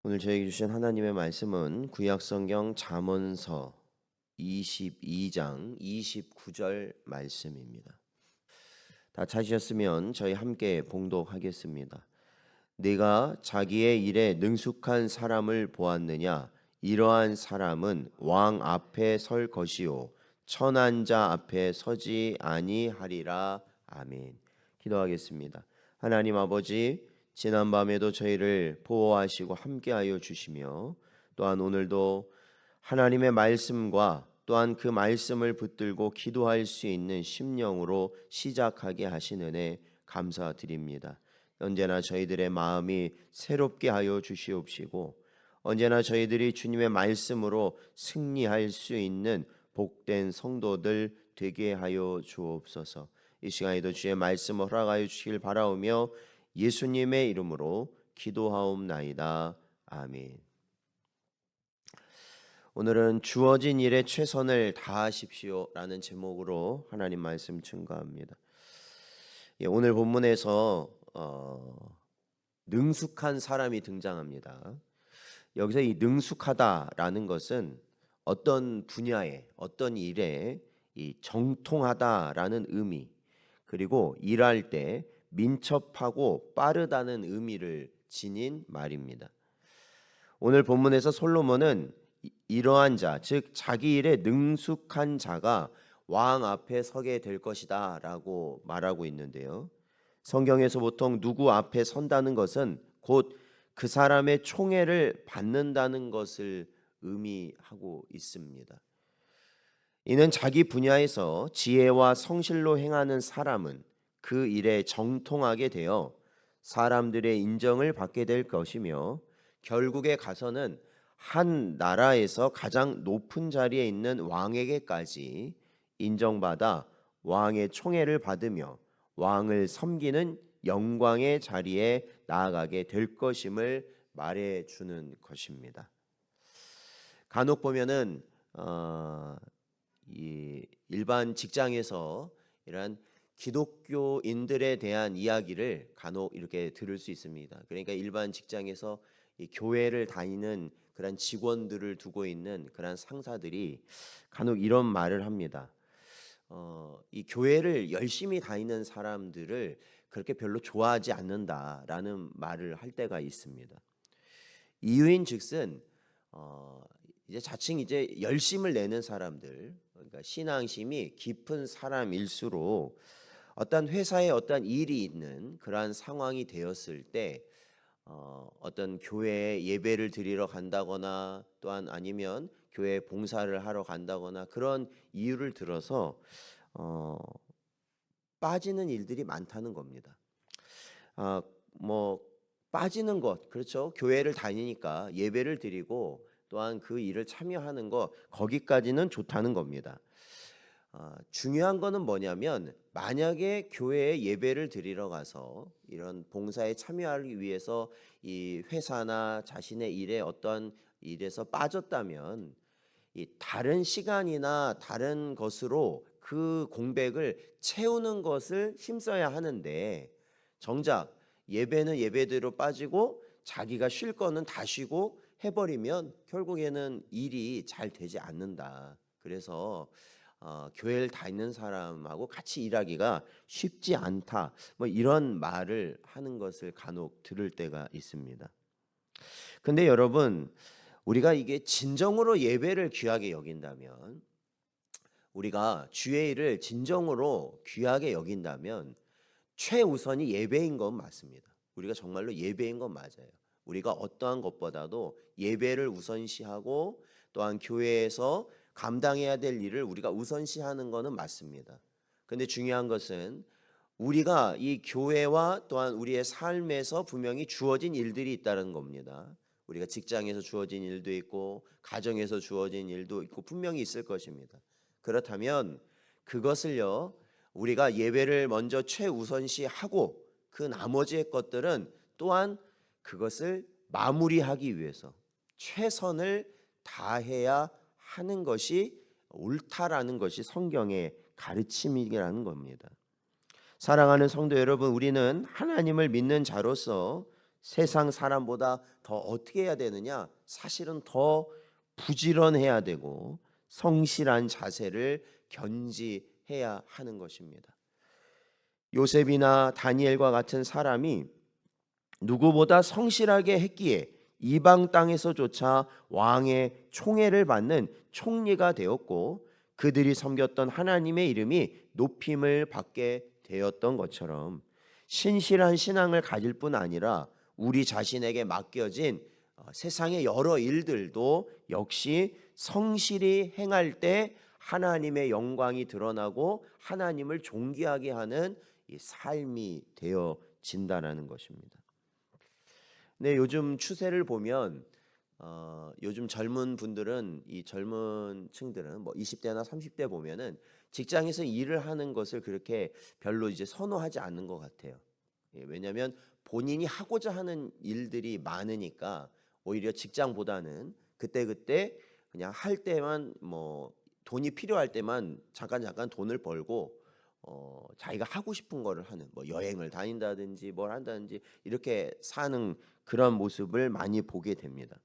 오늘 저에게 주신 하나님의 말씀은 구약성경 잠언서 22장 29절 말씀입니다. 다 찾으셨으면 저희 함께 봉독하겠습니다. 네가 자기의 일에 능숙한 사람을 보았느냐? 이러한 사람은 왕 앞에 설 것이요 천한 자 앞에 서지 아니하리라. 아멘. 기도하겠습니다. 하나님 아버지, 지난밤에도 저희를 보호하시고 함께하여 주시며 또한 오늘도 하나님의 말씀과 또한 그 말씀을 붙들고 기도할 수 있는 심령으로 시작하게 하신 은혜 감사드립니다. 언제나 저희들의 마음이 새롭게 하여 주시옵시고 언제나 저희들이 주님의 말씀으로 승리할 수 있는 복된 성도들 되게 하여 주옵소서. 이 시간에도 주의 말씀을 허락하여 주시길 바라오며 예수님의 이름으로 기도하옵나이다. 아멘. 오늘은 주어진 일에 최선을 다하십시오라는 제목으로 하나님 말씀 증거합니다. 오늘 본문에서 능숙한 사람이 등장합니다. 여기서 이 능숙하다라는 것은 어떤 분야에 어떤 일에 이 정통하다라는 의미, 그리고 일할 때 민첩하고 빠르다는 의미를 지닌 말입니다. 오늘 본문에서 솔로몬은 이러한 자, 즉 자기 일에 능숙한 자가 왕 앞에 서게 될 것이다 라고 말하고 있는데요, 성경에서 보통 누구 앞에 선다는 것은 곧 그 사람의 총애를 받는다는 것을 의미하고 있습니다. 이는 자기 분야에서 지혜와 성실로 행하는 사람은 그 일에 정통하게 되어 사람들의 인정을 받게 될 것이며 결국에 가서는 한 나라에서 가장 높은 자리에 있는 왕에게까지 인정받아 왕의 총애를 받으며 왕을 섬기는 영광의 자리에 나아가게 될 것임을 말해주는 것입니다. 간혹 보면은 이 일반 직장에서 이러한 기독교인들에 대한 이야기를 간혹 이렇게 들을 수 있습니다. 그러니까 일반 직장에서 이 교회를 다니는 그런 직원들을 두고 있는 그런 상사들이 간혹 이런 말을 합니다. 이 교회를 열심히 다니는 사람들을 그렇게 별로 좋아하지 않는다라는 말을 할 때가 있습니다. 이유인즉슨 이제 자칭 이제 열심을 내는 사람들, 그러니까 신앙심이 깊은 사람일수록 어떤 회사에 어떤 일이 있는 그러한 상황이 되었을 때 어떤 교회에 예배를 드리러 간다거나 또한 아니면 교회 봉사를 하러 간다거나 그런 이유를 들어서 빠지는 일들이 많다는 겁니다. 뭐 빠지는 것, 그렇죠. 교회를 다니니까 예배를 드리고 또한 그 일을 참여하는 것, 거기까지는 좋다는 겁니다. 중요한 거는 뭐냐면 만약에 교회에 예배를 드리러 가서 이런 봉사에 참여하기 위해서 이 회사나 자신의 일에 어떤 일에서 빠졌다면 이 다른 시간이나 다른 것으로 그 공백을 채우는 것을 힘써야 하는데 정작 예배는 예배대로 빠지고 자기가 쉴 거는 다 쉬고 해버리면 결국에는 일이 잘 되지 않는다. 그래서 교회를 다니는 사람하고 같이 일하기가 쉽지 않다. 뭐 이런 말을 하는 것을 간혹 들을 때가 있습니다. 근데 여러분, 우리가 이게 진정으로 예배를 귀하게 여긴다면, 우리가 주의 일을 진정으로 귀하게 여긴다면 최우선이 예배인 건 맞습니다. 우리가 정말로 예배인 건 맞아요. 우리가 어떠한 것보다도 예배를 우선시하고 또한 교회에서 감당해야 될 일을 우리가 우선시하는 것은 맞습니다. 근데 중요한 것은 우리가 이 교회와 또한 우리의 삶에서 분명히 주어진 일들이 있다는 겁니다. 우리가 직장에서 주어진 일도 있고 가정에서 주어진 일도 있고 분명히 있을 것입니다. 그렇다면 그것을요, 우리가 예배를 먼저 최우선시하고 그 나머지의 것들은 또한 그것을 마무리하기 위해서 최선을 다해야 하는 것이 옳다라는 것이 성경의 가르침이라는 겁니다. 사랑하는 성도 여러분, 우리는 하나님을 믿는 자로서 세상 사람보다 더 어떻게 해야 되느냐? 사실은 더 부지런해야 되고 성실한 자세를 견지해야 하는 것입니다. 요셉이나 다니엘과 같은 사람이 누구보다 성실하게 했기에 이방 땅에서조차 왕의 총애를 받는 총리가 되었고 그들이 섬겼던 하나님의 이름이 높임을 받게 되었던 것처럼 신실한 신앙을 가질 뿐 아니라 우리 자신에게 맡겨진 세상의 여러 일들도 역시 성실히 행할 때 하나님의 영광이 드러나고 하나님을 존귀하게 하는 이 삶이 되어진다라는 것입니다. 네, 요즘 추세를 보면 요즘 젊은 분들은 이 젊은 층들은 뭐 20대나 30대 보면은 직장에서 일을 하는 것을 그렇게 별로 이제 선호하지 않는 것 같아요. 예, 왜냐하면 본인이 하고자 하는 일들이 많으니까 오히려 직장보다는 그때그때 그냥 할 때만 뭐 돈이 필요할 때만 잠깐 돈을 벌고 자기가 하고 싶은 거를 하는 뭐 여행을 다닌다든지 뭘 한다든지 이렇게 사는 그런 모습을 많이 보게 됩니다.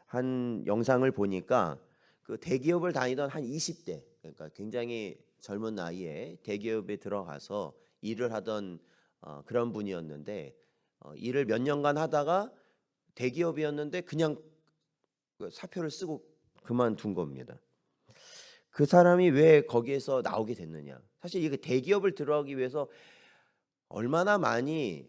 한 영상을 보니까 그 대기업을 다니던 한 20대 그러니까 굉장히 젊은 나이에 대기업에 들어가서 일을 하던 그런 분이었는데 일을 몇 년간 하다가 대기업이었는데 그냥 그 사표를 쓰고 그만둔 겁니다. 그 사람이 왜 거기에서 나오게 됐느냐? 사실 이게 대기업을 들어가기 위해서 얼마나 많이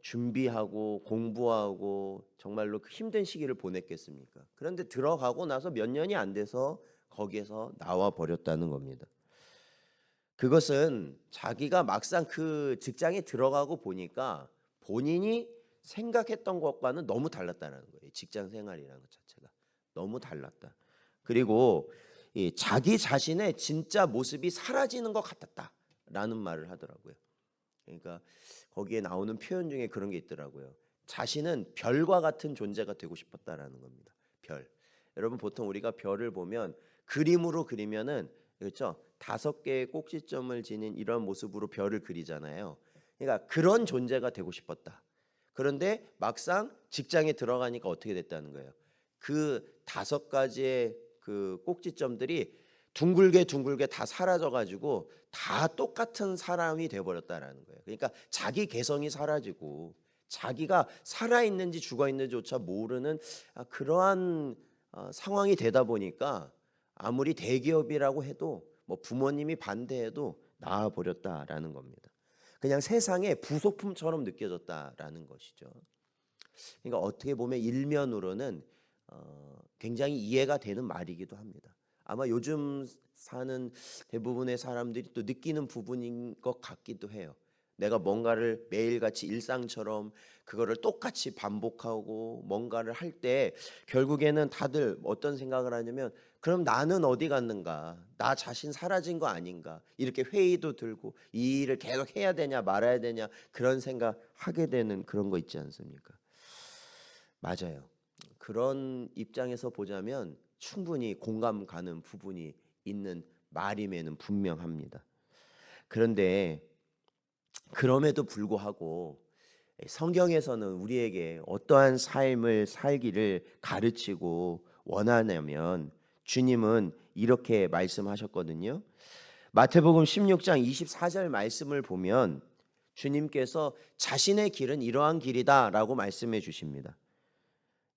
준비하고 공부하고 정말로 그 힘든 시기를 보냈겠습니까? 그런데 들어가고 나서 몇 년이 안 돼서 거기에서 나와 버렸다는 겁니다. 그것은 자기가 막상 그 직장에 들어가고 보니까 본인이 생각했던 것과는 너무 달랐다는 거예요. 직장 생활이라는 것 자체가 너무 달랐다. 그리고 이 자기 자신의 진짜 모습이 사라지는 것 같았다라는 말을 하더라고요. 그러니까 거기에 나오는 표현 중에 그런 게 있더라고요. 자신은 별과 같은 존재가 되고 싶었다라는 겁니다. 별. 여러분 보통 우리가 별을 보면 그림으로 그리면은 그렇죠? 5개의 꼭지점을 지닌 이런 모습으로 별을 그리잖아요. 그러니까 그런 존재가 되고 싶었다. 그런데 막상 직장에 들어가니까 어떻게 됐다는 거예요? 그 5가지의 그 꼭지점들이 둥글게 다 사라져가지고 다 똑같은 사람이 돼버렸다라는 거예요. 그러니까 자기 개성이 사라지고 자기가 살아있는지 죽어있는지조차 모르는 그러한 상황이 되다 보니까 아무리 대기업이라고 해도 뭐 부모님이 반대해도 나와버렸다라는 겁니다. 그냥 세상의 부속품처럼 느껴졌다라는 것이죠. 그러니까 어떻게 보면 일면으로는 굉장히 이해가 되는 말이기도 합니다. 아마 요즘 사는 대부분의 사람들이 또 느끼는 부분인 것 같기도 해요. 내가 뭔가를 매일같이 일상처럼 그거를 똑같이 반복하고 뭔가를 할 때 결국에는 다들 어떤 생각을 하냐면 그럼 나는 어디 갔는가? 나 자신 사라진 거 아닌가? 이렇게 회의도 들고 이 일을 계속 해야 되냐 말아야 되냐 그런 생각 하게 되는 그런 거 있지 않습니까? 맞아요. 그런 입장에서 보자면 충분히 공감 가는 부분이 있는 말임에는 분명합니다. 그런데 그럼에도 불구하고 성경에서는 우리에게 어떠한 삶을 살기를 가르치고 원하냐면 주님은 이렇게 말씀하셨거든요. 마태복음 16장 24절 말씀을 보면 주님께서 자신의 길은 이러한 길이다라고 말씀해 주십니다.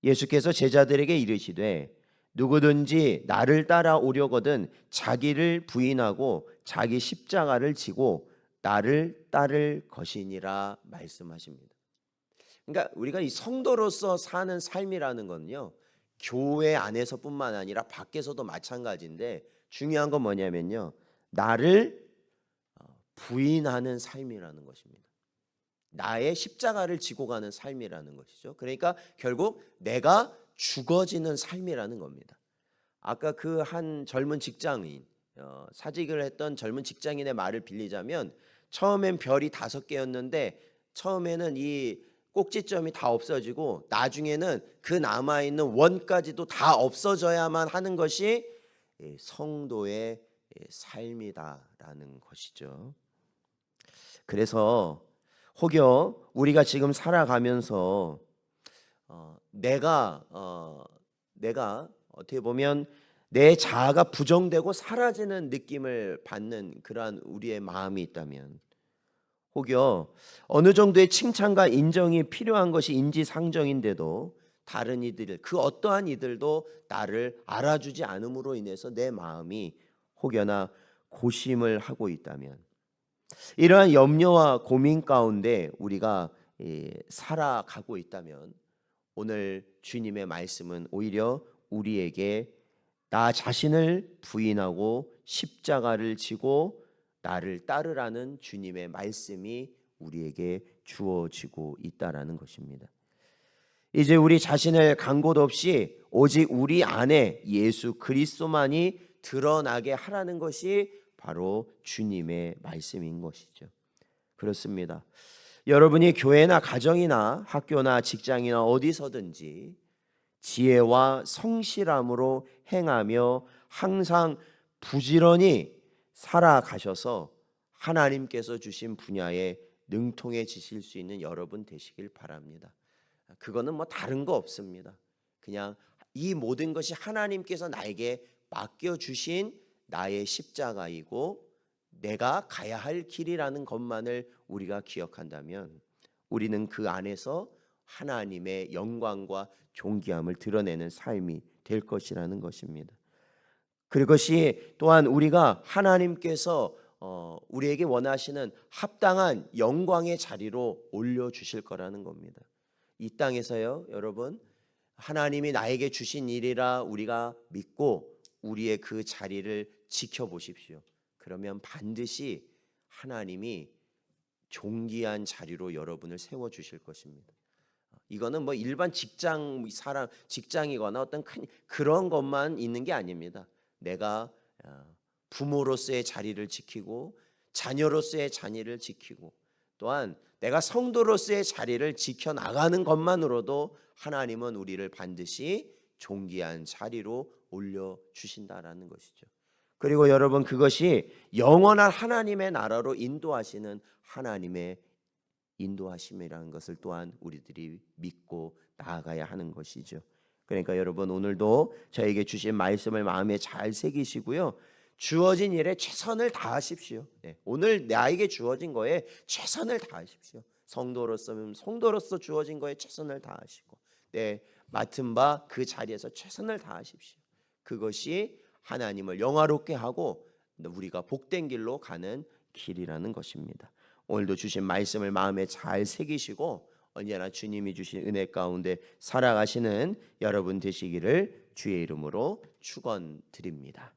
예수께서 제자들에게 이르시되 누구든지 나를 따라오려거든 자기를 부인하고 자기 십자가를 지고 나를 따를 것이니라 말씀하십니다. 그러니까 우리가 이 성도로서 사는 삶이라는 건요. 교회 안에서뿐만 아니라 밖에서도 마찬가지인데 중요한 건 뭐냐면요. 나를 부인하는 삶이라는 것입니다. 나의 십자가를 지고 가는 삶이라는 것이죠. 그러니까 결국 내가 죽어지는 삶이라는 겁니다. 아까 그 한 젊은 직장인 사직을 했던 젊은 직장인의 말을 빌리자면 처음엔 별이 5개였는데 처음에는 이 꼭지점이 다 없어지고 나중에는 그 남아있는 원까지도 다 없어져야만 하는 것이 성도의 삶이다라는 것이죠. 그래서 혹여 우리가 지금 살아가면서 내가 어떻게 보면 내 자아가 부정되고 사라지는 느낌을 받는 그러한 우리의 마음이 있다면, 혹여 어느 정도의 칭찬과 인정이 필요한 것이 인지상정인데도 다른 이들, 그 어떠한 이들도 나를 알아주지 않음으로 인해서 내 마음이 혹여나 고심을 하고 있다면, 이러한 염려와 고민 가운데 우리가 살아가고 있다면, 오늘 주님의 말씀은 오히려 우리에게 나 자신을 부인하고 십자가를 지고 나를 따르라는 주님의 말씀이 우리에게 주어지고 있다라는 것입니다. 이제 우리 자신을 간 곳 없이 오직 우리 안에 예수 그리스도만이 드러나게 하라는 것이 바로 주님의 말씀인 것이죠. 그렇습니다. 여러분이 교회나 가정이나 학교나 직장이나 어디서든지 지혜와 성실함으로 행하며 항상 부지런히 살아가셔서 하나님께서 주신 분야에 능통해지실 수 있는 여러분 되시길 바랍니다. 그거는 뭐 다른 거 없습니다. 그냥 이 모든 것이 하나님께서 나에게 맡겨주신 나의 십자가이고 내가 가야 할 길이라는 것만을 우리가 기억한다면 우리는 그 안에서 하나님의 영광과 존귀함을 드러내는 삶이 될 것이라는 것입니다. 그것이 또한 우리가 하나님께서 우리에게 원하시는 합당한 영광의 자리로 올려주실 거라는 겁니다. 이 땅에서요, 여러분, 하나님이 나에게 주신 일이라 우리가 믿고 우리의 그 자리를 지켜보십시오. 그러면 반드시 하나님이 존귀한 자리로 여러분을 세워주실 것입니다. 이거는 뭐 일반 직장이거나 어떤 큰 그런 것만 있는 게 아닙니다. 내가 부모로서의 자리를 지키고 자녀로서의 자리를 지키고 또한 내가 성도로서의 자리를 지켜나가는 것만으로도 하나님은 우리를 반드시 존귀한 자리로 올려주신다라는 것이죠. 그리고 여러분, 그것이 영원한 하나님의 나라로 인도하시는 하나님의 인도하심이라는 것을 또한 우리들이 믿고 나아가야 하는 것이죠. 그러니까 여러분, 오늘도 저에게 주신 말씀을 마음에 잘 새기시고요, 주어진 일에 최선을 다하십시오. 오늘 나에게 주어진 거에 최선을 다하십시오. 성도로서는 성도로서 주어진 거에 최선을 다하시고 맡은 바 그 자리에서 최선을 다하십시오. 그것이 하나님을 영화롭게 하고 우리가 복된 길로 가는 길이라는 것입니다. 오늘도 주신 말씀을 마음에 잘 새기시고 언제나 주님이 주신 은혜 가운데 살아가시는 여러분 되시기를 주의 이름으로 축원드립니다.